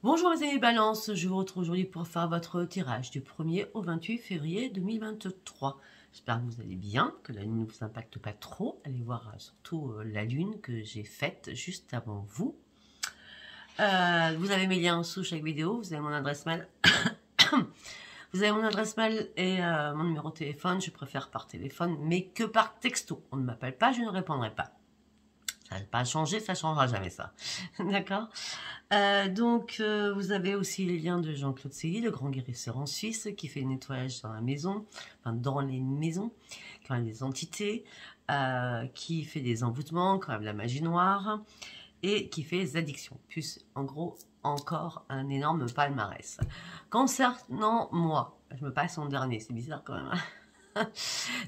Bonjour mes amis Balance, je vous retrouve aujourd'hui pour faire votre tirage du 1er au 28 février 2023. J'espère que vous allez bien, que la lune ne vous impacte pas trop. Allez voir surtout la lune que j'ai faite juste avant vous. Vous avez mes liens en dessous chaque vidéo, vous avez mon adresse mail. Vous avez mon adresse mail et mon numéro de téléphone. Je préfère par téléphone, mais que par texto. On ne m'appelle pas, je ne répondrai pas. Ça n'a pas changé, ça ne changera jamais ça. D'accord. Vous avez aussi les liens de Jean-Claude Célie, le grand guérisseur en Suisse, qui fait le nettoyage dans la maison, enfin dans les maisons, quand même des entités, qui fait des envoûtements, quand même la magie noire, et qui fait les addictions. Plus, en gros, encore un énorme palmarès. Concernant moi, je me passe en dernier, c'est bizarre quand même.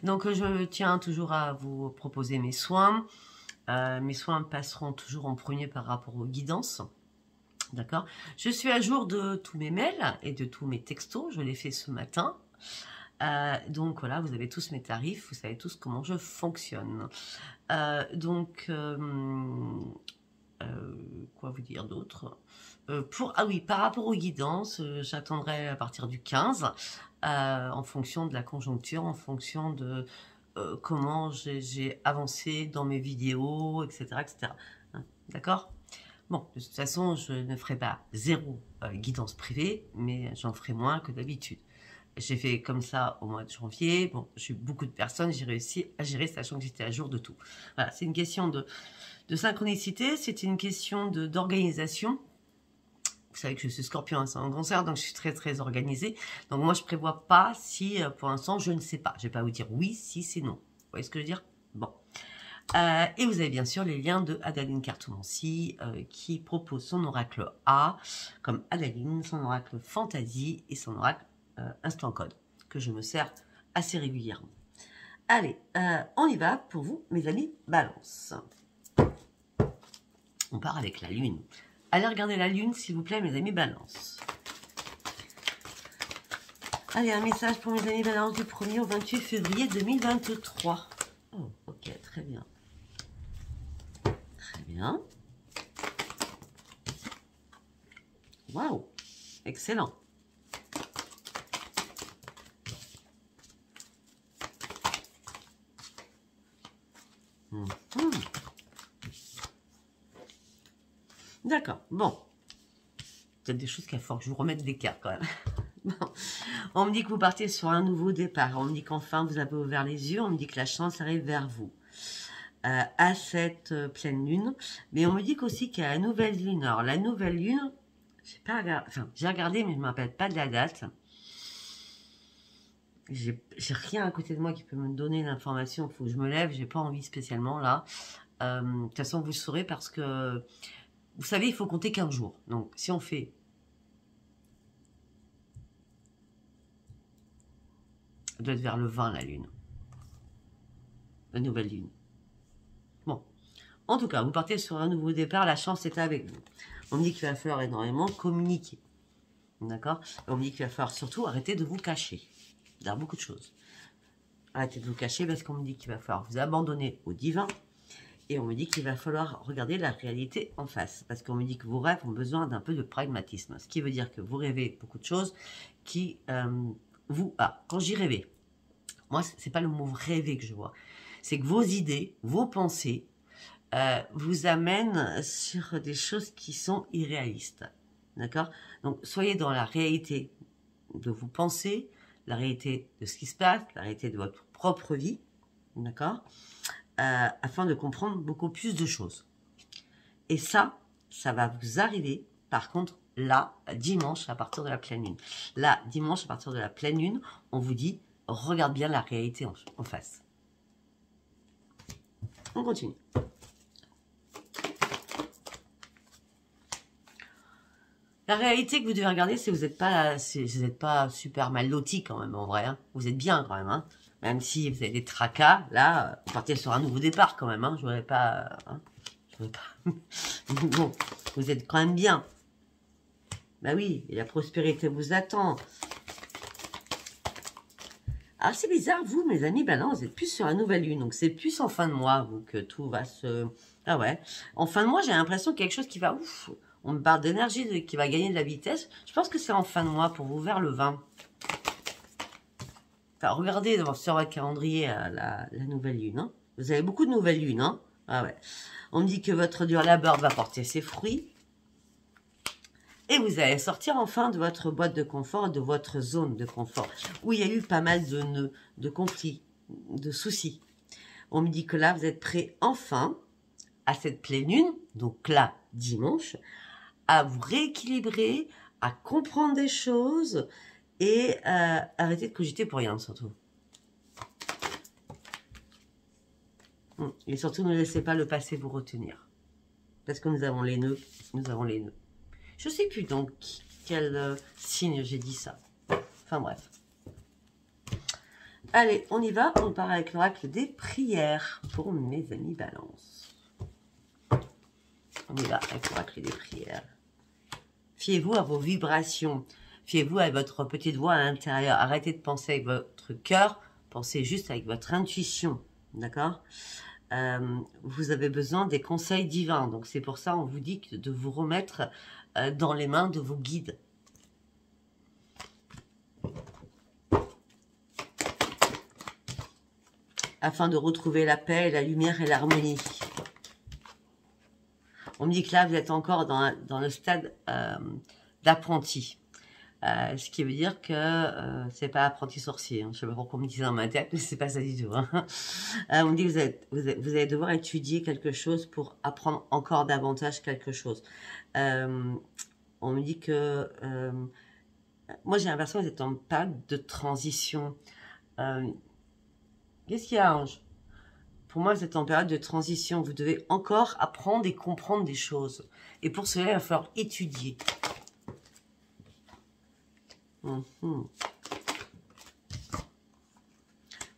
Donc, je tiens toujours à vous proposer mes soins. Mes soins passeront toujours en premier par rapport aux guidances. D'accord. Je suis à jour de tous mes mails et de tous mes textos. Je l'ai fait ce matin. Donc voilà, vous avez tous mes tarifs. Vous savez tous comment je fonctionne. Quoi vous dire d'autre ah oui, par rapport aux guidances, j'attendrai à partir du 15, en fonction de la conjoncture, en fonction de comment j'ai avancé dans mes vidéos, etc. etc. Hein, d'accord. Bon, de toute façon, je ne ferai pas zéro guidance privée, mais j'en ferai moins que d'habitude. J'ai fait comme ça au mois de janvier. Bon, j'ai eu beaucoup de personnes, j'ai réussi à gérer, sachant que j'étais à jour de tout. Voilà, c'est une question de synchronicité, c'est une question d'organisation. Vous savez que je suis Scorpion en Cancer, donc je suis très très organisée. Donc moi, je prévois pas si, pour l'instant, je ne sais pas. Je vais pas vous dire oui, si, c'est non. Vous voyez ce que je veux dire? Bon. Et vous avez bien sûr les liens de Adaline Cartomancie qui propose son oracle A, comme Adaline, son oracle Fantasy et son oracle Instant Code, que je me sers assez régulièrement. Allez, on y va pour vous, mes amis Balance. On part avec la Lune. Allez regarder la Lune, s'il vous plaît, mes amis Balance. Allez, un message pour mes amis Balance du 1er au 28 février 2023. Oh, ok, très bien. Très bien. Waouh, excellent. D'accord, bon. Peut-être des choses qu'il faut que je vous remette des cartes quand même. Bon. On me dit que vous partez sur un nouveau départ. On me dit qu'enfin vous avez ouvert les yeux. On me dit que la chance arrive vers vous. À cette pleine lune. Mais on me dit qu'aussi qu'il y a la nouvelle lune. Alors la nouvelle lune, j'ai pas regardé, enfin, j'ai regardé mais je ne me rappelle pas de la date. J'ai rien à côté de moi qui peut me donner l'information. Il faut que je me lève, j'ai pas envie spécialement là. De toute façon vous le saurez parce que vous savez il faut compter 15 jours. Donc si on fait elle doit être vers le 20 la lune. La nouvelle lune. Bon. En tout cas, vous partez sur un nouveau départ, la chance est avec vous. On me dit qu'il va falloir énormément communiquer. D'accord? On me dit qu'il va falloir surtout arrêter de vous cacher. Dans beaucoup de choses. Arrêtez de vous cacher parce qu'on me dit qu'il va falloir vous abandonner au divin. Et on me dit qu'il va falloir regarder la réalité en face. Parce qu'on me dit que vos rêves ont besoin d'un peu de pragmatisme. Ce qui veut dire que vous rêvez beaucoup de choses qui vous... Ah, quand j'y rêvais, moi, c'est pas le mot rêver que je vois. C'est que vos idées, vos pensées, vous amènent sur des choses qui sont irréalistes. D'accord? Donc, soyez dans la réalité de vos pensées, la réalité de ce qui se passe, la réalité de votre propre vie. D'accord? Afin de comprendre beaucoup plus de choses. Et ça va vous arriver, par contre, là, dimanche, à partir de la pleine lune. Là, dimanche, à partir de la pleine lune, on vous dit, regarde bien la réalité en face. On continue. La réalité que vous devez regarder, c'est que vous n'êtes pas super mal loti quand même, en vrai. Hein. Vous êtes bien quand même. Hein. Même si vous avez des tracas, là, vous partez sur un nouveau départ quand même. Hein. Je voudrais pas... Hein. Je voudrais pas... Bon, vous êtes quand même bien. Bah oui, et la prospérité vous attend. Alors c'est bizarre, vous, mes amis, ben non, vous êtes plus sur la nouvelle lune. Donc c'est plus en fin de mois, vous, que tout va se... Ah ouais. En fin de mois, j'ai l'impression qu'il y a quelque chose qui va... Ouf, On me parle d'énergie qui va gagner de la vitesse. Je pense que c'est en fin de mois pour vous, vers le 20. Enfin, regardez sur votre calendrier la nouvelle lune. Hein. Vous avez beaucoup de nouvelles lunes. Hein. Ah ouais. On me dit que votre dur labeur va porter ses fruits. Et vous allez sortir enfin de votre boîte de confort, de votre zone de confort, où il y a eu pas mal de nœuds, de conflits, de soucis. On me dit que là, vous êtes prêts enfin à cette pleine lune, donc là, dimanche, à vous rééquilibrer, à comprendre des choses et arrêter de cogiter pour rien, surtout. Et surtout, ne laissez pas le passé vous retenir. Parce que nous avons les nœuds, nous avons les nœuds. Je ne sais plus dans quel signe j'ai dit ça. Enfin bref. Allez, on y va. On part avec l'oracle des prières pour mes amis Balance. On y va avec l'oracle des prières. Fiez-vous à vos vibrations. Fiez-vous à votre petite voix à l'intérieur. Arrêtez de penser avec votre cœur. Pensez juste avec votre intuition. D'accord ? Vous avez besoin des conseils divins. Donc c'est pour ça on vous dit de vous remettre dans les mains de vos guides. Afin de retrouver la paix, la lumière et l'harmonie. On me dit que là, vous êtes encore dans le stade d'apprenti. Ce qui veut dire que c'est pas apprenti sorcier. Hein. Je sais pas pourquoi on me dit ça dans ma tête, mais c'est pas ça du tout. Hein. On me dit que vous allez devoir étudier quelque chose pour apprendre encore davantage quelque chose. On me dit que... moi, j'ai l'impression que vous êtes en période de transition. Qu'est-ce qu'il y a, Ange? Pour moi, vous êtes en période de transition. Vous devez encore apprendre et comprendre des choses. Et pour cela, il va falloir étudier. Vous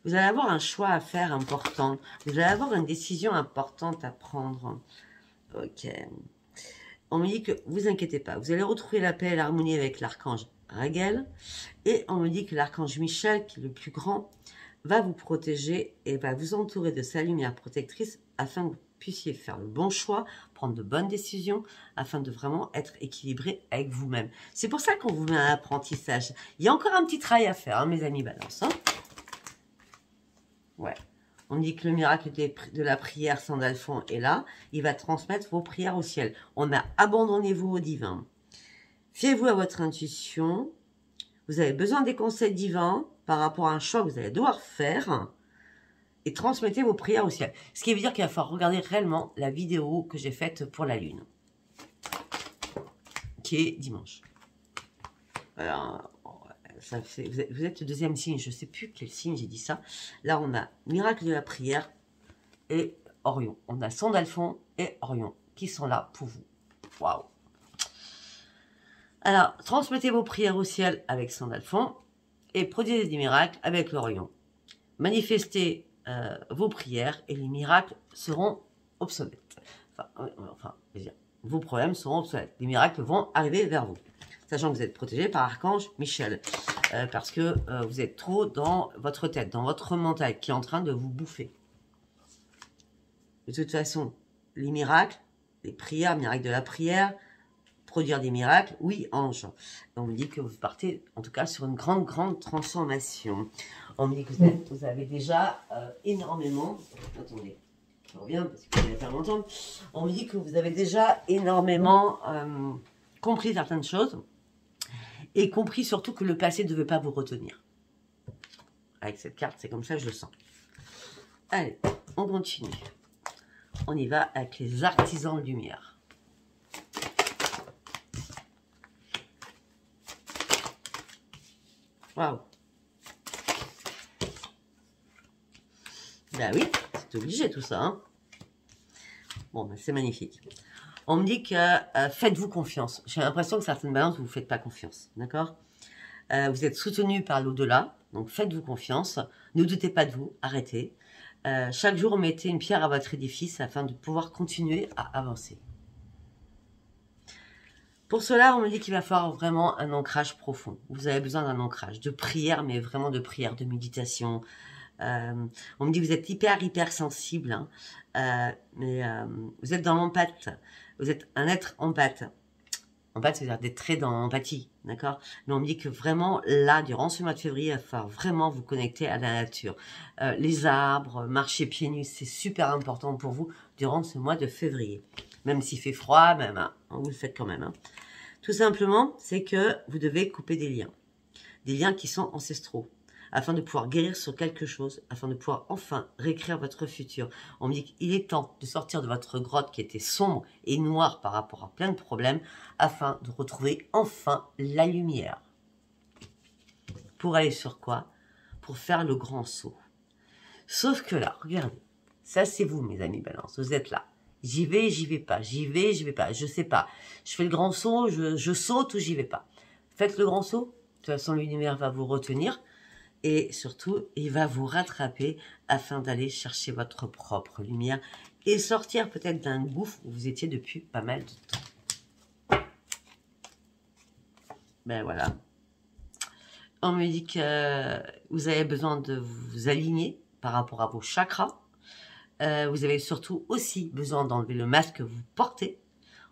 allez avoir un choix à faire important. Vous allez avoir une décision importante à prendre. Ok. On me dit que vous inquiétez pas. Vous allez retrouver la paix et l'harmonie avec l'archange Raguel. Et on me dit que l'archange Michel, qui est le plus grand, va vous protéger et va vous entourer de sa lumière protectrice afin que vous puissiez faire le bon choix, prendre de bonnes décisions, afin de vraiment être équilibré avec vous-même. C'est pour ça qu'on vous met un apprentissage. Il y a encore un petit travail à faire, hein, mes amis Balance. Hein. Ouais. On dit que le miracle de la prière Sandalphon est là. Il va transmettre vos prières au ciel. On a abandonnez-vous au divin. Fiez-vous à votre intuition. Vous avez besoin des conseils divins par rapport à un choix que vous allez devoir faire. Et transmettez vos prières au ciel. Ce qui veut dire qu'il va falloir regarder réellement la vidéo que j'ai faite pour la lune. Qui est dimanche. Alors, ça fait, vous êtes le deuxième signe. Je ne sais plus quel signe j'ai dit ça. Là, on a miracle de la prière et Orion. On a Sandalphon et Orion qui sont là pour vous. Waouh! Alors, transmettez vos prières au ciel avec Sandalphon et produisez des miracles avec l'Orion. Manifestez vos prières et les miracles seront obsolètes. Enfin, je veux dire, vos problèmes seront obsolètes. Les miracles vont arriver vers vous. Sachant que vous êtes protégé par Archange Michel. Parce que vous êtes trop dans votre tête, dans votre mental qui est en train de vous bouffer. De toute façon, les miracles, les prières, miracles de la prière, produire des miracles, oui, Ange. On me dit que vous partez, en tout cas, sur une grande, grande transformation. On me dit que vous avez déjà énormément... Attendez, je reviens parce que vous allez faire longtemps. On me dit que vous avez déjà énormément compris certaines choses et compris surtout que le passé ne devait pas vous retenir. Avec cette carte, c'est comme ça que je le sens. Allez, on continue. On y va avec les artisans de lumière. Waouh. Ben oui, c'est obligé tout ça. Hein. Bon, ben c'est magnifique. On me dit que faites-vous confiance. J'ai l'impression que certaines balances, vous ne vous faites pas confiance. D'accord? Vous êtes soutenu par l'au-delà. Donc faites-vous confiance. Ne doutez pas de vous. Arrêtez. Chaque jour, mettez une pierre à votre édifice afin de pouvoir continuer à avancer. Pour cela, on me dit qu'il va falloir vraiment un ancrage profond. Vous avez besoin d'un ancrage, de prière, mais vraiment de prière, de méditation. On me dit que vous êtes hyper sensible, hein, mais vous êtes dans l'empathie. Vous êtes un être empathe. En fait, c'est-à-dire des traits d'empathie, d'accord? Mais on me dit que vraiment, là, durant ce mois de février, il va falloir vraiment vous connecter à la nature. Les arbres, marcher pieds nus, c'est super important pour vous durant ce mois de février. Même s'il fait froid, même, hein, vous le faites quand même. Hein. Tout simplement, c'est que vous devez couper des liens qui sont ancestraux, afin de pouvoir guérir sur quelque chose, afin de pouvoir enfin réécrire votre futur. On me dit qu'il est temps de sortir de votre grotte qui était sombre et noire par rapport à plein de problèmes, afin de retrouver enfin la lumière. Pour aller sur quoi? Pour faire le grand saut. Sauf que là, regardez, ça c'est vous mes amis Balance, vous êtes là. J'y vais pas, j'y vais pas, je sais pas. Je fais le grand saut, je saute ou j'y vais pas. Faites le grand saut, de toute façon l'univers va vous retenir. Et surtout, il va vous rattraper afin d'aller chercher votre propre lumière et sortir peut-être d'un gouffre où vous étiez depuis pas mal de temps. Ben voilà. On me dit que vous avez besoin de vous aligner par rapport à vos chakras. Vous avez surtout aussi besoin d'enlever le masque que vous portez.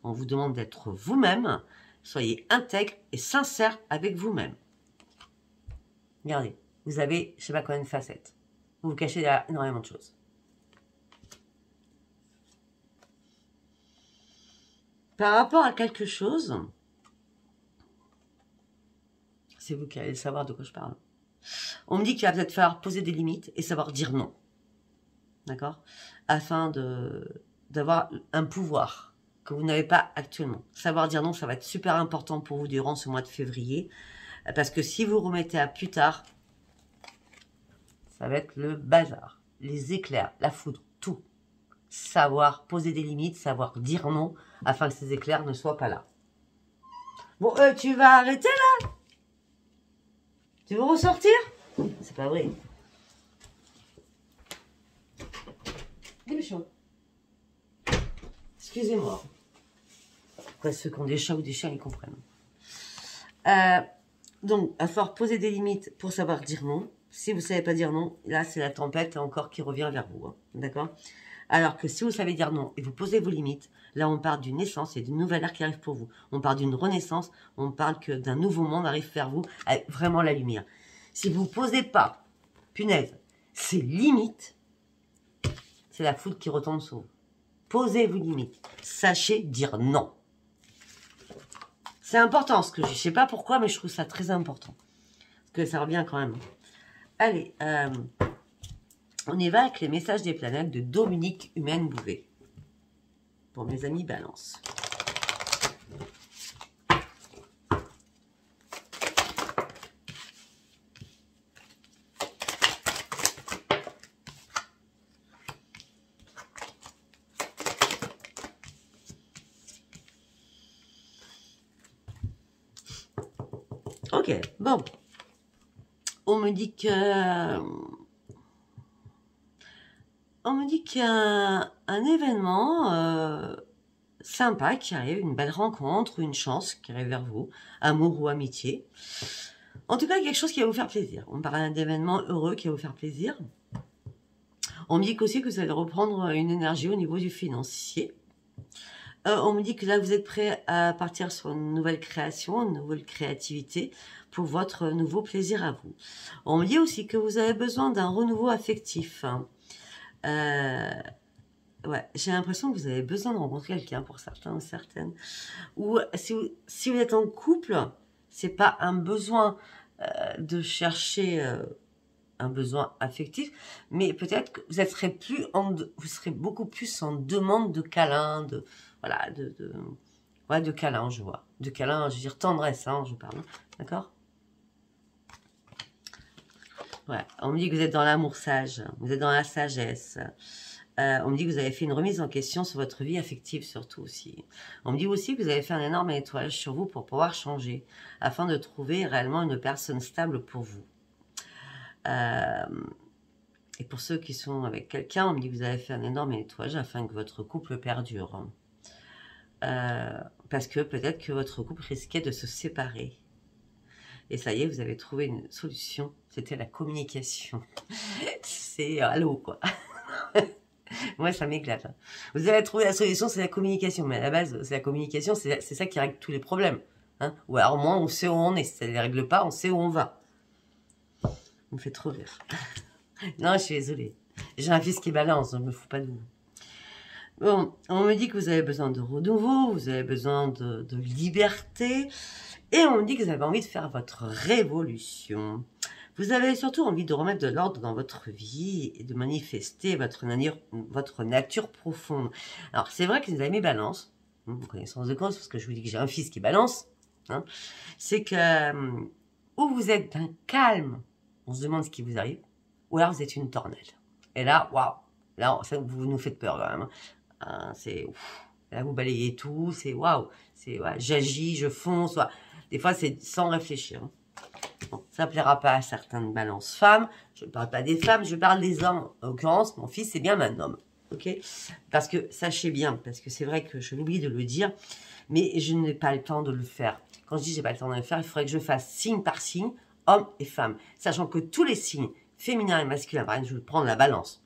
On vous demande d'être vous-même. Soyez intègre et sincère avec vous-même. Regardez. Vous avez, je ne sais pas combien de facettes. Vous vous cachez derrière énormément de choses. Par rapport à quelque chose, c'est vous qui allez savoir de quoi je parle. On me dit qu'il va peut-être falloir poser des limites et savoir dire non. D'accord? Afin d'avoir un pouvoir que vous n'avez pas actuellement. Savoir dire non, ça va être super important pour vous durant ce mois de février. Parce que si vous remettez à plus tard, ça va être le bazar, les éclairs, la foudre, tout. Savoir poser des limites, savoir dire non, afin que ces éclairs ne soient pas là. Bon, tu vas arrêter là? Tu veux ressortir? C'est pas vrai. Dépêche-moi. Excusez-moi. Après, ceux qui ont des chats ou des chiens, ils comprennent. Donc, il va falloir poser des limites pour savoir dire non. Si vous ne savez pas dire non, là, c'est la tempête encore qui revient vers vous. Hein, d'accord? Alors que si vous savez dire non et vous posez vos limites, là, on parle d'une naissance et d'une nouvelle ère qui arrive pour vous. On parle d'une renaissance, on parle que d'un nouveau monde arrive vers vous avec vraiment la lumière. Si vous ne posez pas, punaise, ces limites, c'est la foudre qui retombe sur vous. Posez vos limites. Sachez dire non. C'est important ce que je ne sais pas pourquoi, mais je trouve ça très important. Parce que ça revient quand même. Allez, on y va avec les messages des planètes de Dominique Humaine Bouvet. Pour mes amis Balance. Ok, bon. On me dit qu'il y a un événement sympa qui arrive, une belle rencontre, une chance qui arrive vers vous, amour ou amitié. En tout cas, quelque chose qui va vous faire plaisir. On parle d'un événement heureux qui va vous faire plaisir. On me dit aussi que vous allez reprendre une énergie au niveau du financier. On me dit que là, vous êtes prêt à partir sur une nouvelle création, une nouvelle créativité pour votre nouveau plaisir à vous. On me dit aussi que vous avez besoin d'un renouveau affectif. Ouais, j'ai l'impression que vous avez besoin de rencontrer quelqu'un pour certains ou certaines. Ou si vous êtes en couple, c'est pas un besoin de chercher un besoin affectif, mais peut-être que vous serez beaucoup plus en demande de câlin, voilà, de câlin, je vois. De câlin, je veux dire tendresse, hein, je parle. D'accord? Ouais, on me dit que vous êtes dans l'amour sage, vous êtes dans la sagesse. On me dit que vous avez fait une remise en question sur votre vie affective surtout aussi. On me dit aussi que vous avez fait un énorme nettoyage sur vous pour pouvoir changer, afin de trouver réellement une personne stable pour vous. Et pour ceux qui sont avec quelqu'un, on me dit que vous avez fait un énorme nettoyage afin que votre couple perdure. Parce que peut-être que votre couple risquait de se séparer. Et ça y est, vous avez trouvé une solution. C'était la communication. C'est allô, quoi. Moi, ça m'éclate. Hein. Vous allez trouver la solution, c'est la communication. Mais à la base, c'est la communication, c'est ça qui règle tous les problèmes. Hein. Ou alors, au moins, on sait où on est. Si ça ne les règle pas, on sait où on va. On me fait trop rire. Non, je suis désolée. J'ai un fils qui balance, je ne me fous pas de vous. Bon, on me dit que vous avez besoin de renouveau, vous avez besoin de liberté. Et on me dit que vous avez envie de faire votre révolution. Vous avez surtout envie de remettre de l'ordre dans votre vie et de manifester votre nature profonde. Alors, c'est vrai que vous avez mis balance, connaissance de cause, parce que je vous dis que j'ai un fils qui balance, hein, c'est que où vous êtes d'un calme, on se demande ce qui vous arrive, ou alors vous êtes une tornade. Et là, waouh, là, ça, vous nous faites peur quand même. Hein, là, vous balayez tout, c'est waouh, j'agis, je fonce. Des fois, c'est sans réfléchir. Hein. Bon, ça ne plaira pas à certaines balances femmes. Je ne parle pas des femmes, je parle des hommes. En l'occurrence, mon fils, c'est bien un homme. Ok, parce que, sachez bien, parce que c'est vrai que je l'oublie de le dire, mais je n'ai pas le temps de le faire. Quand je dis j'ai pas le temps de le faire, il faudrait que je fasse signe par signe, homme et femme. Sachant que tous les signes, féminins et masculins, par exemple, je vais prendre la balance.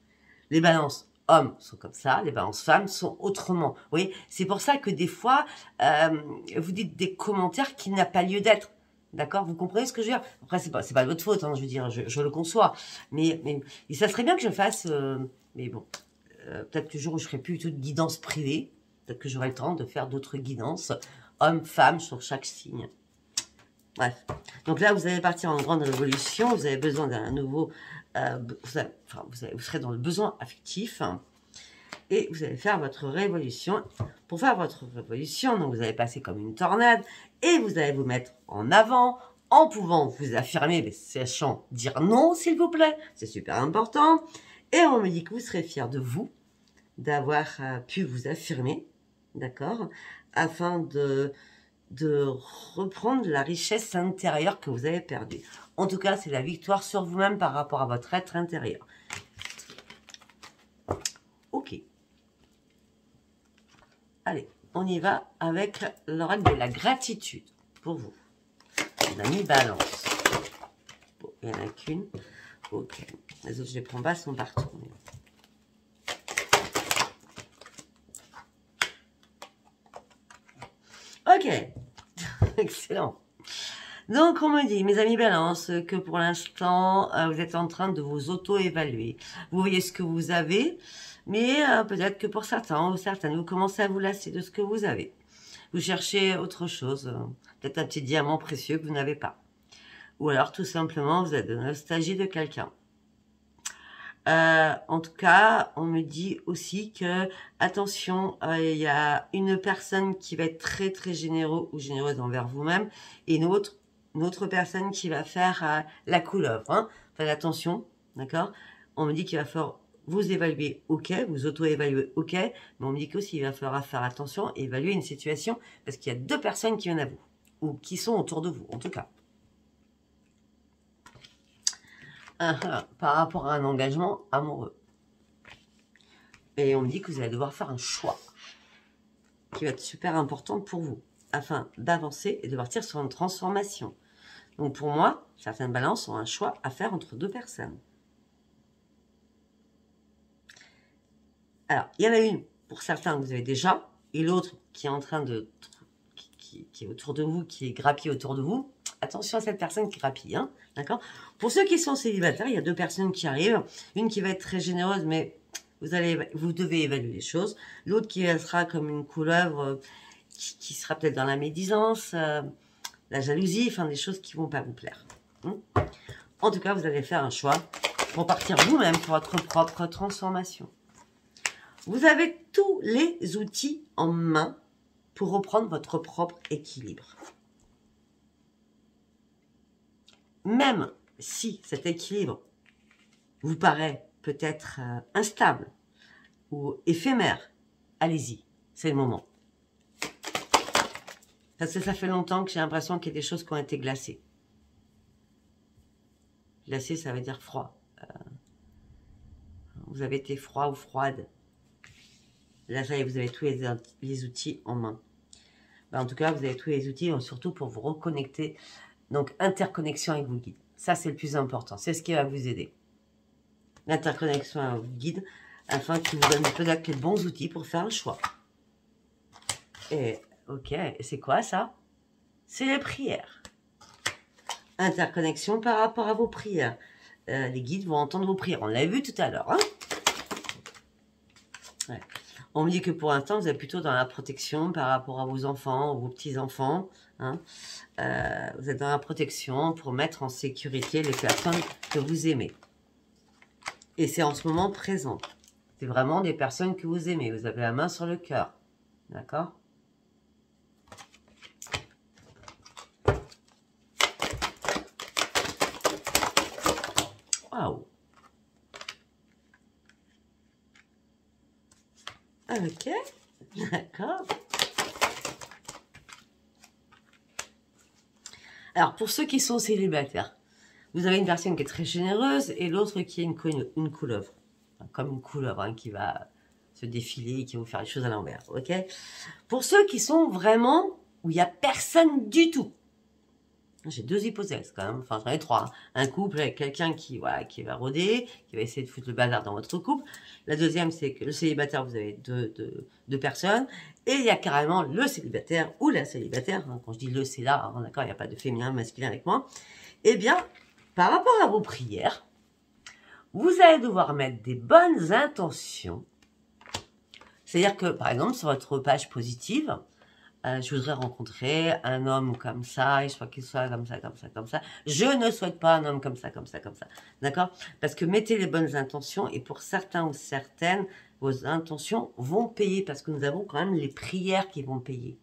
Les balances hommes sont comme ça, les balances femmes sont autrement. Vous voyez, c'est pour ça que des fois, vous dites des commentaires qui n'ont pas lieu d'être. D'accord? Vous comprenez ce que je veux dire? Après, c'est pas de votre faute, hein, je veux dire, je le conçois. Mais et ça serait bien que je fasse, mais bon, peut-être que le jour où je ferai plus du tout de guidance privée, peut-être que j'aurai le temps de faire d'autres guidances, hommes, femmes, sur chaque signe. Bref. Donc là, vous allez partir en grande révolution, vous avez besoin d'un nouveau, vous serez dans le besoin affectif, hein, et vous allez faire votre révolution. Pour faire votre révolution, donc vous allez passer comme une tornade, et vous allez vous mettre en avant, en pouvant vous affirmer, mais sachant dire non, s'il vous plaît, c'est super important. Et on me dit que vous serez fiers de vous, d'avoir pu vous affirmer, d'accord, afin de reprendre la richesse intérieure que vous avez perdue. En tout cas, c'est la victoire sur vous-même par rapport à votre être intérieur. Ok. Allez, on y va avec l'oracle de la gratitude pour vous. On a mis balance. Bon, il n'y en a qu'une. Ok. Les autres, je les prends pas, sont partout. Ok. Excellent. Donc, on me dit, mes amis balance, que pour l'instant, vous êtes en train de vous auto-évaluer. Vous voyez ce que vous avez, mais peut-être que pour certains ou certaines, vous commencez à vous lasser de ce que vous avez. Vous cherchez autre chose, peut-être un petit diamant précieux que vous n'avez pas. Ou alors, tout simplement, vous êtes de nostalgie de quelqu'un. En tout cas, on me dit aussi que, attention, il y a une personne qui va être très très généreux ou généreuse envers vous-même, et une autre personne qui va faire la couleuvre. Hein. Faites attention, d'accord? On me dit qu'il va falloir vous évaluer, ok, vous auto-évaluer, ok, mais on me dit qu'aussi il va falloir faire attention et évaluer une situation, parce qu'il y a deux personnes qui viennent à vous, ou qui sont autour de vous, en tout cas. Par rapport à un engagement amoureux. Et on me dit que vous allez devoir faire un choix qui va être super important pour vous, afin d'avancer et de partir sur une transformation. Donc pour moi, certaines balances ont un choix à faire entre deux personnes. Alors, il y en a une pour certains que vous avez déjà, et l'autre qui est en train de... qui est autour de vous, qui est grappille autour de vous. Attention à cette personne qui grappille, hein, d'accord? Pour ceux qui sont célibataires, il y a deux personnes qui arrivent. Une qui va être très généreuse, mais vous devez évaluer les choses. L'autre qui sera comme une couleuvre, qui sera peut-être dans la médisance, la jalousie, enfin des choses qui ne vont pas vous plaire. En tout cas, vous allez faire un choix pour partir vous-même pour votre propre transformation. Vous avez tous les outils en main pour reprendre votre propre équilibre. Même si cet équilibre vous paraît peut-être instable ou éphémère, allez-y, c'est le moment. Parce que ça fait longtemps que j'ai l'impression qu'il y a des choses qui ont été glacées. Glacé, ça veut dire froid. Vous avez été froid ou froide. Là, ça y est, vous avez tous les outils en main. En tout cas, vous avez tous les outils, surtout pour vous reconnecter. Donc, interconnexion avec vos guides. Ça, c'est le plus important. C'est ce qui va vous aider. L'interconnexion avec vos guides. afin qu'il vous donne peut-être les bons outils pour faire le choix. Et ok, et c'est quoi ça? C'est les prières. Interconnexion par rapport à vos prières. Les guides vont entendre vos prières. On l'a vu tout à l'heure. Hein, ouais. On me dit que pour l'instant, vous êtes plutôt dans la protection par rapport à vos enfants, vos petits-enfants. Hein. Vous êtes dans la protection pour mettre en sécurité les personnes que vous aimez. Et c'est en ce moment présent. C'est vraiment des personnes que vous aimez. Vous avez la main sur le cœur. D'accord? Waouh! Ok, d'accord. Alors, pour ceux qui sont célibataires, vous avez une personne qui est très généreuse et l'autre qui est une couleuvre. Enfin, comme une couleuvre hein, qui va se défiler, qui va vous faire les choses à l'envers. Ok. Pour ceux qui sont vraiment où il n'y a personne du tout. J'ai deux hypothèses quand même, enfin j'en ai trois. Hein. Un couple avec quelqu'un qui va rôder, qui va essayer de foutre le bazar dans votre couple. La deuxième, c'est que le célibataire, vous avez deux personnes. Et il y a carrément le célibataire ou la célibataire. Hein. Quand je dis le, c'est là, hein, d'accord, il n'y a pas de féminin, masculin avec moi. Eh bien, par rapport à vos prières, vous allez devoir mettre des bonnes intentions. C'est-à-dire que, par exemple, sur votre page positive, je voudrais rencontrer un homme comme ça, et je crois qu'il soit comme ça, comme ça, comme ça. Je ne souhaite pas un homme comme ça, comme ça, comme ça. D'accord? Parce que mettez les bonnes intentions, et pour certains ou certaines, vos intentions vont payer, parce que nous avons quand même les prières qui vont payer.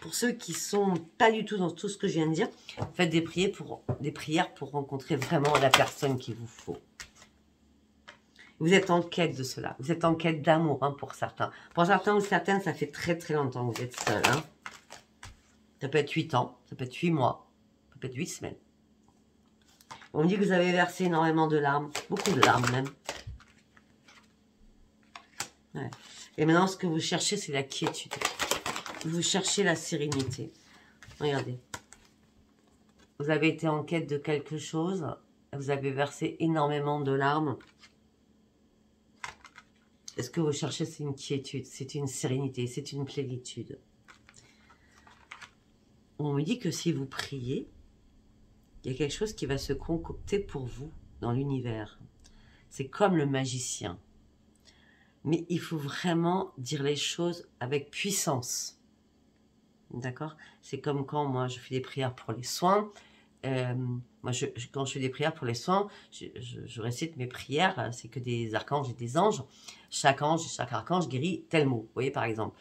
Pour ceux qui sont pas du tout dans tout ce que je viens de dire, faites des prières pour rencontrer vraiment la personne qu'il vous faut. Vous êtes en quête de cela. Vous êtes en quête d'amour hein, pour certains. Pour certains ou certaines, ça fait très très longtemps que vous êtes seul. Hein. Ça peut être 8 ans, ça peut être 8 mois, ça peut être 8 semaines. On me dit que vous avez versé énormément de larmes, beaucoup de larmes même. Ouais. Et maintenant, ce que vous cherchez, c'est la quiétude. Vous cherchez la sérénité. Regardez. Vous avez été en quête de quelque chose, vous avez versé énormément de larmes. Et ce que vous cherchez, c'est une quiétude, c'est une sérénité, c'est une plénitude. On me dit que si vous priez, il y a quelque chose qui va se concocter pour vous dans l'univers. C'est comme le magicien. Mais il faut vraiment dire les choses avec puissance. D'accord? C'est comme quand moi je fais des prières pour les soins. Moi, quand je fais des prières pour les soins, je récite mes prières, c'est que des archanges et des anges. Chaque ange et chaque archange guérit tel mot, vous voyez par exemple.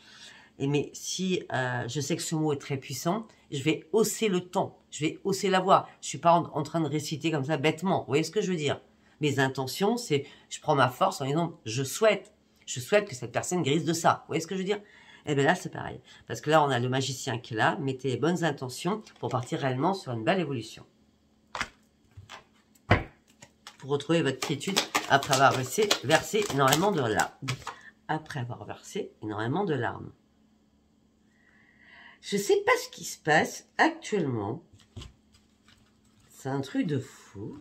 Mais si je sais que ce mot est très puissant, je vais hausser le ton, je vais hausser la voix. Je suis pas en train de réciter comme ça bêtement, vous voyez ce que je veux dire? Mes intentions, c'est, je prends ma force en disant, je souhaite que cette personne guérisse de ça, vous voyez ce que je veux dire? Et bien là, c'est pareil. Parce que là, on a le magicien qui est là. Mettez les bonnes intentions pour partir réellement sur une belle évolution. Pour retrouver votre quiétude après avoir versé énormément de larmes. Après avoir versé énormément de larmes. Je ne sais pas ce qui se passe actuellement. C'est un truc de fou.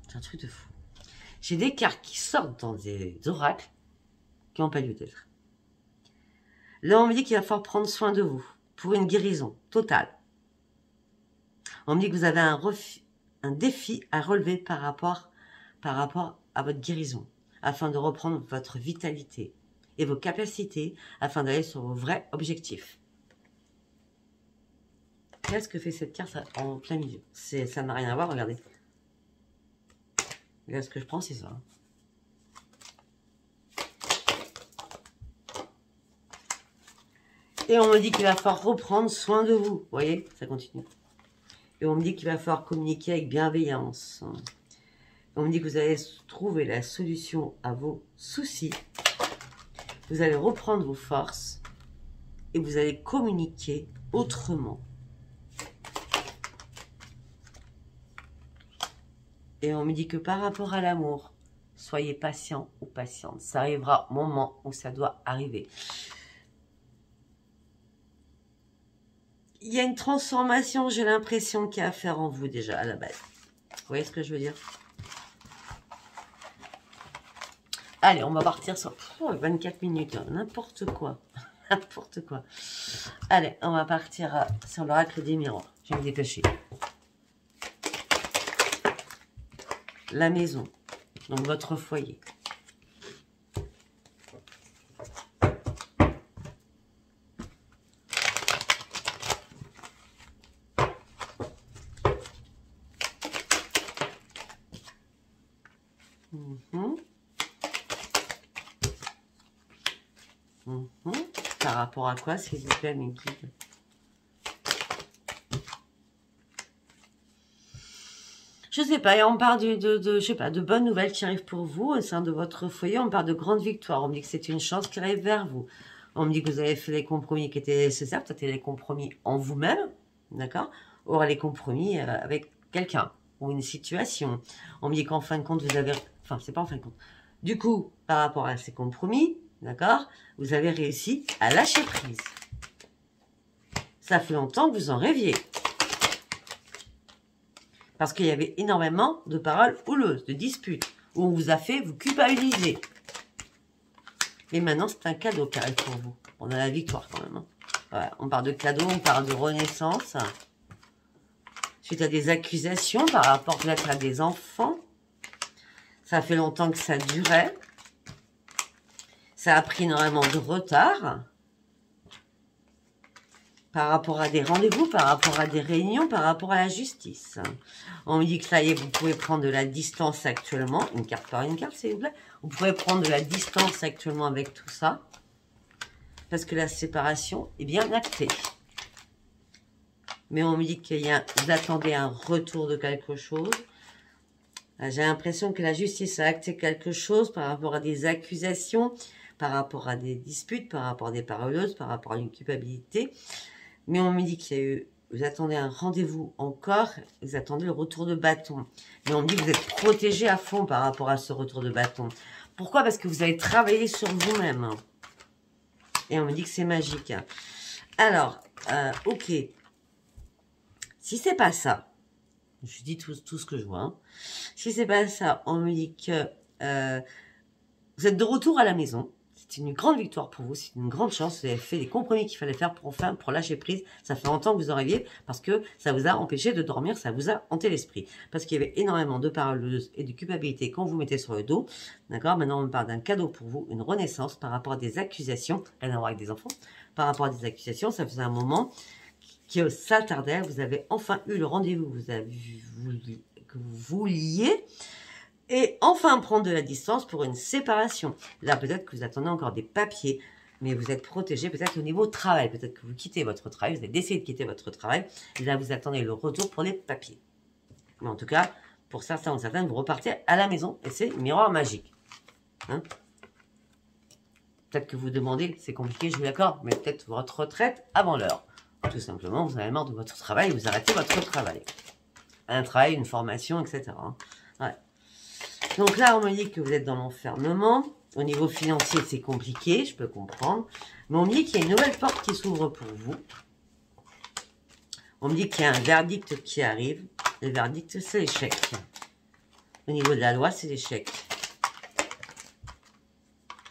C'est un truc de fou. J'ai des cartes qui sortent dans des oracles qui n'ont pas lieu d'être. Là, on me dit qu'il va falloir prendre soin de vous pour une guérison totale. On me dit que vous avez un défi à relever par rapport à votre guérison, afin de reprendre votre vitalité et vos capacités, afin d'aller sur vos vrais objectifs. Qu'est-ce que fait cette carte en plein milieu? Ça n'a rien à voir, regardez. Là, ce que je prends, c'est ça. Et on me dit qu'il va falloir reprendre soin de vous. Vous voyez, ça continue. Et on me dit qu'il va falloir communiquer avec bienveillance. On me dit que vous allez trouver la solution à vos soucis. Vous allez reprendre vos forces. Et vous allez communiquer autrement. Et on me dit que par rapport à l'amour, soyez patient ou patiente. Ça arrivera au moment où ça doit arriver. Il y a une transformation, j'ai l'impression, qu'il y a à faire en vous déjà à la base. voyez ce que je veux dire? Allez, on va partir sur 24 minutes, n'importe quoi. N'importe quoi. Allez, on va partir sur l'oracle des miroirs. Je vais me dépêcher. La maison, donc votre foyer. Par rapport à quoi, s'il vous plaît, mes guides? Je sais pas, et on parle je sais pas, de bonnes nouvelles qui arrivent pour vous au sein de votre foyer. On parle de grandes victoires. On me dit que c'est une chance qui arrive vers vous. On me dit que vous avez fait les compromis qui étaient nécessaires, peut-être les compromis en vous-même, d'accord? Ou les compromis avec quelqu'un ou une situation. On me dit qu'en fin de compte, vous avez... Enfin, c'est pas en fin de compte. Du coup, par rapport à ces compromis, d'accord, vous avez réussi à lâcher prise. Ça fait longtemps que vous en rêviez. Parce qu'il y avait énormément de paroles houleuses, de disputes, où on vous a fait vous culpabiliser. Et maintenant, c'est un cadeau qui arrive pour vous. On a la victoire quand même. Hein. Voilà, on parle de cadeau, on parle de renaissance. Suite à des accusations par rapport peut-être à des enfants. Ça fait longtemps que ça durait. Ça a pris énormément de retard. Par rapport à des rendez-vous, par rapport à des réunions, par rapport à la justice. On me dit que ça y est, vous pouvez prendre de la distance actuellement. Une carte par une carte, s'il vous plaît. Vous pouvez prendre de la distance actuellement avec tout ça. Parce que la séparation est bien actée. Mais on me dit qu'il y a, vous attendez un retour de quelque chose. J'ai l'impression que la justice a acté quelque chose par rapport à des accusations, par rapport à des disputes, par rapport à des paroleuses, par rapport à une culpabilité. Mais on me dit qu'il y a eu, vous attendez un rendez-vous encore, vous attendez le retour de bâton. Mais on me dit que vous êtes protégé à fond par rapport à ce retour de bâton. Pourquoi? Parce que vous avez travaillé sur vous-même. Et on me dit que c'est magique. Alors, ok. Si c'est pas ça, je dis tout ce que je vois. Hein. Si c'est pas ça, on me dit que vous êtes de retour à la maison. C'est une grande victoire pour vous, c'est une grande chance. Vous avez fait les compromis qu'il fallait faire pour lâcher prise. Ça fait longtemps que vous en rêviez parce que ça vous a empêché de dormir, ça vous a hanté l'esprit. Parce qu'il y avait énormément de paroleuses et de culpabilité quand vous mettez sur le dos. D'accord? Maintenant, on parle d'un cadeau pour vous, une renaissance par rapport à des accusations, rien à voir avec des enfants. Par rapport à des accusations, ça faisait un moment que ça tardait. Vous avez enfin eu le rendez-vous que vous vouliez. Et enfin prendre de la distance pour une séparation. Là, peut-être que vous attendez encore des papiers, mais vous êtes protégé peut-être au niveau travail. Peut-être que vous quittez votre travail, vous avez décidé de quitter votre travail. Et là, vous attendez le retour pour les papiers. Mais en tout cas, pour certains ou certaines, vous repartez à la maison. Et c'est miroir magique. Hein? Peut-être que vous demandez, c'est compliqué, je vous l'accorde, mais peut-être votre retraite avant l'heure. Tout simplement, vous en avez marre de votre travail et vous arrêtez votre travail. Un travail, une formation, etc. Hein? Ouais. Donc là, on me dit que vous êtes dans l'enfermement. Au niveau financier, c'est compliqué, je peux comprendre. Mais on me dit qu'il y a une nouvelle porte qui s'ouvre pour vous. On me dit qu'il y a un verdict qui arrive. Le verdict, c'est l'échec. Au niveau de la loi, c'est l'échec.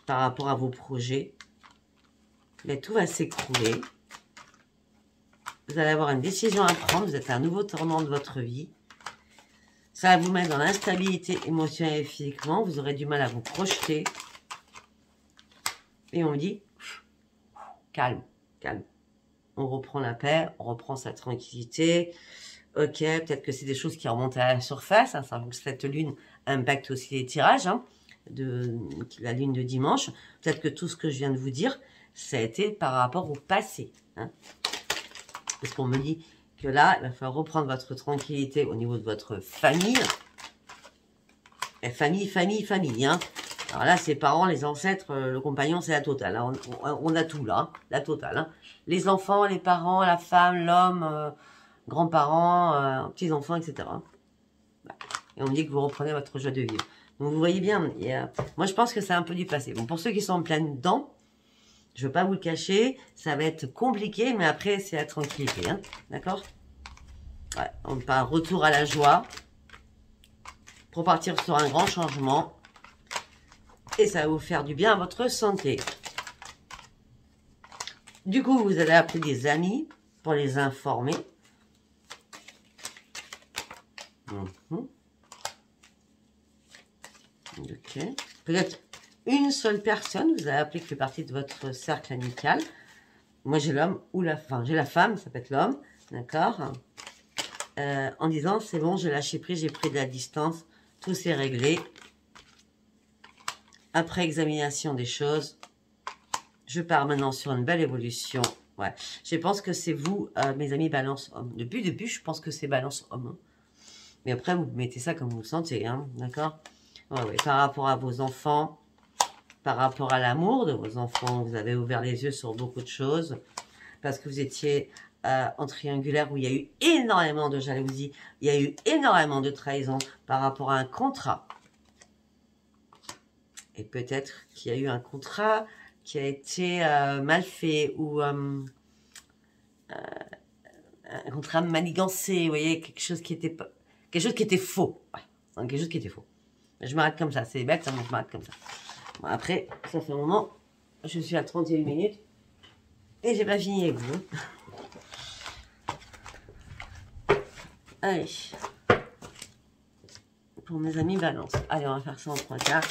Par rapport à vos projets. Mais tout va s'écrouler. Vous allez avoir une décision à prendre. Vous êtes à un nouveau tournant de votre vie. Ça va vous mettre dans l'instabilité émotionnelle et physiquement. Vous aurez du mal à vous projeter. Et on me dit, calme, calme. On reprend la paix, on reprend sa tranquillité. Ok, peut-être que c'est des choses qui remontent à la surface. Hein, cette lune impacte aussi les tirages hein, de la lune de dimanche. Peut-être que tout ce que je viens de vous dire, ça a été par rapport au passé. Hein. Parce qu'on me dit... que là, il va falloir reprendre votre tranquillité au niveau de votre famille. Et famille. Hein. Alors là, ses parents, les ancêtres, le compagnon, c'est la totale. Hein. On a tout là, hein. La totale. Hein. Les enfants, les parents, la femme, l'homme, grands-parents, petits-enfants, etc. Et on me dit que vous reprenez votre joie de vivre. Donc vous voyez bien, moi je pense que c'est un peu du passé. Bon, pour ceux qui sont en pleine dedans, je ne veux pas vous le cacher, ça va être compliqué, mais après, c'est la tranquillité, hein, d'accord? Ouais, on part retour à la joie. pour partir sur un grand changement. Et ça va vous faire du bien à votre santé. Du coup, vous allez appeler des amis pour les informer. Ok. Peut-être une seule personne, vous allez appeler qui fait partie de votre cercle amical. Moi, j'ai l'homme ou la femme. J'ai la femme, ça peut être l'homme, d'accord, en disant, c'est bon, j'ai lâché prise, j'ai pris de la distance, tout s'est réglé. Après examination des choses, je pars maintenant sur une belle évolution. Ouais, je pense que c'est vous, mes amis balance homme. Depuis le début, je pense que c'est balance homme. Mais après, vous mettez ça comme vous le sentez, hein, d'accord? Ouais, par rapport à vos enfants, par rapport à l'amour de vos enfants, vous avez ouvert les yeux sur beaucoup de choses. Parce que vous étiez en triangulaire où il y a eu énormément de jalousie, il y a eu énormément de trahison par rapport à un contrat. Et peut-être qu'il y a eu un contrat qui a été mal fait ou un contrat manigancé, vous voyez, quelque chose qui était faux. Ouais, quelque chose qui était faux. Je m'arrête comme ça, c'est bête, ça, mais je m'arrête comme ça. Bon, après, ça fait un moment, je suis à 31 minutes et j'ai pas fini avec vous. Allez, pour mes amis balance. Allez, on va faire ça en 3 quarts.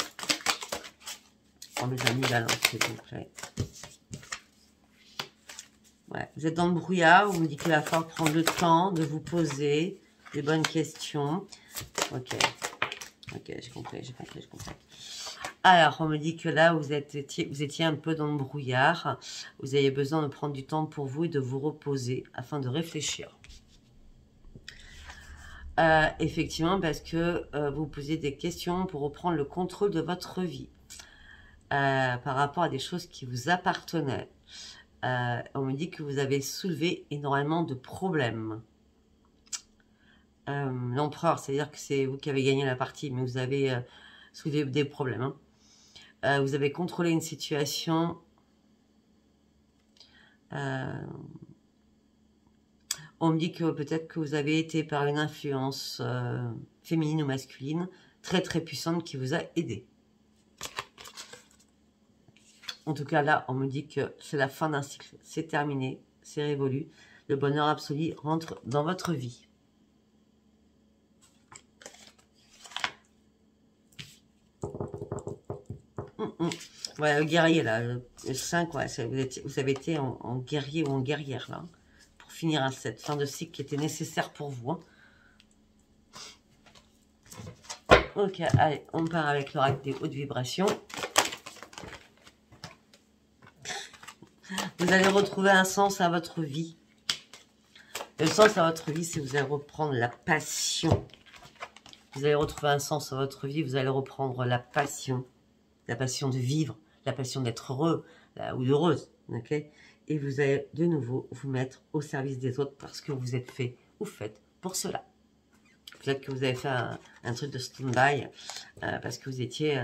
Pour mes amis balance, s'il vous plaît. Ouais, vous êtes dans le brouillard, vous me dites qu'il va falloir prendre le temps de vous poser des bonnes questions. Ok, j'ai compris. Alors, on me dit que là, vous étiez un peu dans le brouillard. Vous avez besoin de prendre du temps pour vous et de vous reposer afin de réfléchir. Effectivement, parce que vous posez des questions pour reprendre le contrôle de votre vie. Par rapport à des choses qui vous appartenaient. On me dit que vous avez soulevé énormément de problèmes. L'empereur, c'est-à-dire que c'est vous qui avez gagné la partie, mais vous avez soulevé des problèmes. Hein. Vous avez contrôlé une situation. On me dit que peut-être que vous avez été par une influence féminine ou masculine très très puissante qui vous a aidé. En tout cas, là, on me dit que c'est la fin d'un cycle. C'est terminé, c'est révolu. Le bonheur absolu rentre dans votre vie. Ouais, le guerrier, là, le 5, ouais, vous avez été en guerrier ou en guerrière, là, pour finir à cette fin de cycle qui était nécessaire pour vous. Hein. Ok, allez, on part avec l'oracle des hautes vibrations. Vous allez retrouver un sens à votre vie. Le sens à votre vie, c'est que vous allez reprendre la passion. Vous allez retrouver un sens à votre vie, vous allez reprendre la passion de vivre, la passion d'être heureux ou heureuse. Okay, et vous allez de nouveau vous mettre au service des autres parce que vous êtes fait ou faites pour cela. Peut-être que vous avez fait un truc de stand-by parce que vous étiez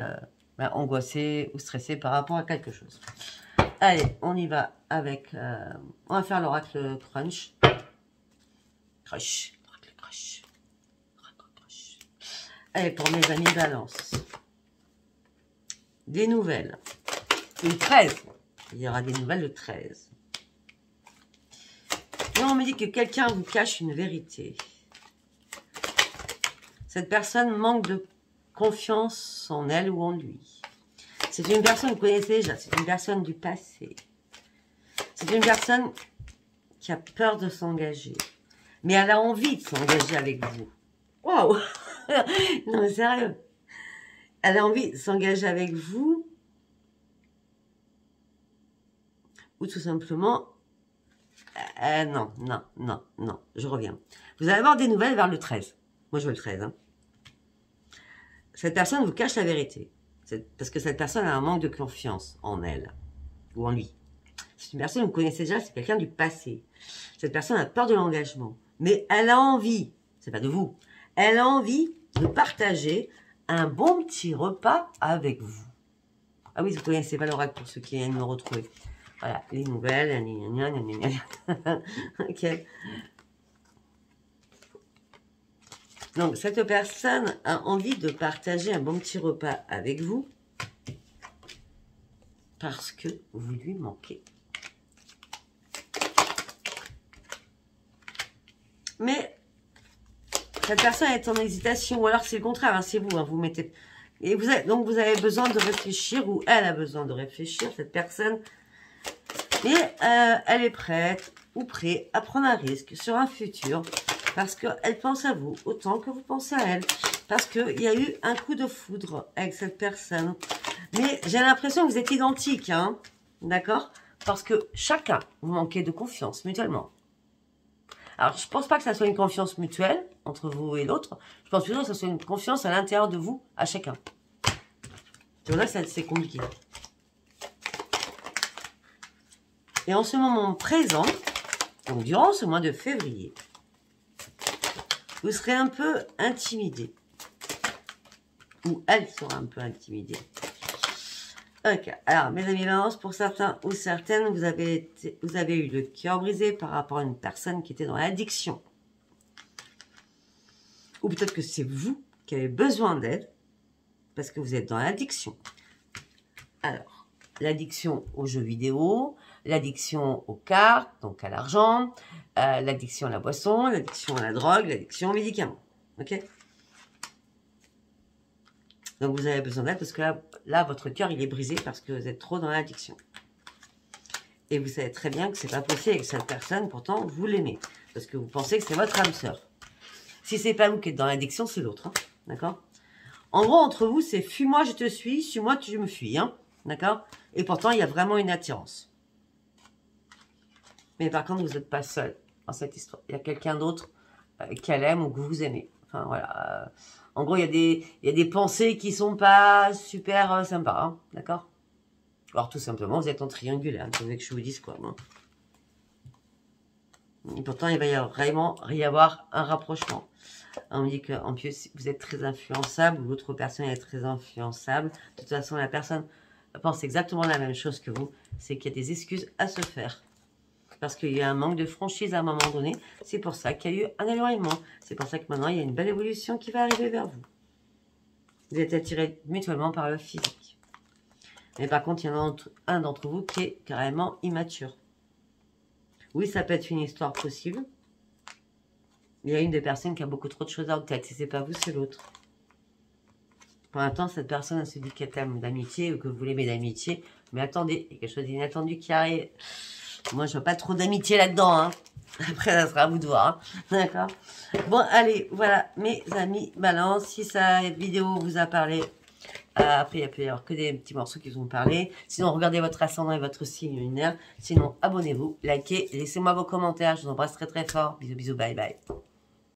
angoissé ou stressé par rapport à quelque chose. Allez, on y va avec... on va faire l'oracle crunch. L'oracle crunch. Allez, pour mes amis balance. Des nouvelles. Le 13. Il y aura des nouvelles le 13. Et on me dit que quelqu'un vous cache une vérité. Cette personne manque de confiance en elle ou en lui. C'est une personne que vous connaissez déjà, c'est une personne du passé. C'est une personne qui a peur de s'engager. Mais elle a envie de s'engager avec vous. Waouh. Non mais sérieux. Elle a envie de s'engager avec vous. Ou tout simplement... non, je reviens. Vous allez avoir des nouvelles vers le 13. Moi je veux le 13. Hein. Cette personne vous cache la vérité. Parce que cette personne a un manque de confiance en elle ou en lui. C'est une personne que vous connaissez déjà, c'est quelqu'un du passé. Cette personne a peur de l'engagement. Mais elle a envie, c'est pas de vous, elle a envie de partager un bon petit repas avec vous. Ah oui, vous connaissez pas l'oracle pour ceux qui viennent me retrouver. Voilà, les nouvelles, ok. Donc, cette personne a envie de partager un bon petit repas avec vous parce que vous lui manquez. Mais cette personne est en hésitation, ou alors c'est le contraire, hein, c'est vous, hein, vous mettez... Et donc vous avez besoin de réfléchir, ou elle a besoin de réfléchir, cette personne. Mais elle est prête ou prêt à prendre un risque sur un futur, parce qu'elle pense à vous autant que vous pensez à elle. Parce qu'il y a eu un coup de foudre avec cette personne. Mais j'ai l'impression que vous êtes identiques, hein, d'accord? Parce que chacun, vous manquez de confiance mutuellement. Alors, je pense pas que ça soit une confiance mutuelle entre vous et l'autre. Je pense plutôt que ça soit une confiance à l'intérieur de vous, à chacun. Et là, c'est compliqué. Et en ce moment présent, donc durant ce mois de février, vous serez un peu intimidé. Ou elle sera un peu intimidée. Ok, alors mes amis Balance, pour certains ou certaines, vous avez eu le cœur brisé par rapport à une personne qui était dans l'addiction. Ou peut-être que c'est vous qui avez besoin d'aide parce que vous êtes dans l'addiction. Alors, l'addiction aux jeux vidéo, l'addiction aux cartes, donc à l'argent, l'addiction à la boisson, l'addiction à la drogue, l'addiction aux médicaments. Ok ? Donc vous avez besoin d'aide parce que là, votre cœur, il est brisé parce que vous êtes trop dans l'addiction. Et vous savez très bien que c'est pas possible avec cette personne, pourtant vous l'aimez. Parce que vous pensez que c'est votre âme sœur. Si c'est pas vous qui êtes dans l'addiction, c'est l'autre. Hein, d'accord? En gros, entre vous, c'est fuis-moi, je te suis, suis-moi, tu me fuis. Hein, d'accord? Et pourtant, il y a vraiment une attirance. Mais par contre, vous n'êtes pas seul dans cette histoire. Il y a quelqu'un d'autre qu'elle aime ou que vous aimez. Enfin, voilà. En gros, il y a des pensées qui sont pas super sympas, hein, d'accord? Alors, tout simplement, vous êtes en triangulaire. Vous voulez que je vous dise quoi, moi? Et pourtant, il va vraiment y avoir un rapprochement. On me dit qu'en plus, vous êtes très influençable, ou l'autre personne est très influençable. De toute façon, la personne pense exactement la même chose que vous. C'est qu'il y a des excuses à se faire. Parce qu'il y a un manque de franchise à un moment donné. C'est pour ça qu'il y a eu un éloignement. C'est pour ça que maintenant, il y a une belle évolution qui va arriver vers vous. Vous êtes attirés mutuellement par le physique. Mais par contre, il y en a un d'entre vous qui est carrément immature. Oui, ça peut être une histoire possible. Il y a une des personnes qui a beaucoup trop de choses en tête. Si c'est pas vous, c'est l'autre. Pour l'instant, cette personne elle se dit qu'elle t'aime d'amitié ou que vous l'aimez d'amitié. Mais attendez, il y a quelque chose d'inattendu qui arrive. Moi, je vois pas trop d'amitié là-dedans. Hein. Après, ça sera à vous de voir. Hein. D'accord? Bon, allez, voilà, mes amis Balance. Si cette vidéo vous a parlé, après, il peut y avoir que des petits morceaux qui vous ont parlé. Sinon, regardez votre ascendant et votre signe lunaire. Sinon, abonnez-vous, likez, laissez-moi vos commentaires. Je vous embrasse très très fort. Bisous, bisous, bye bye.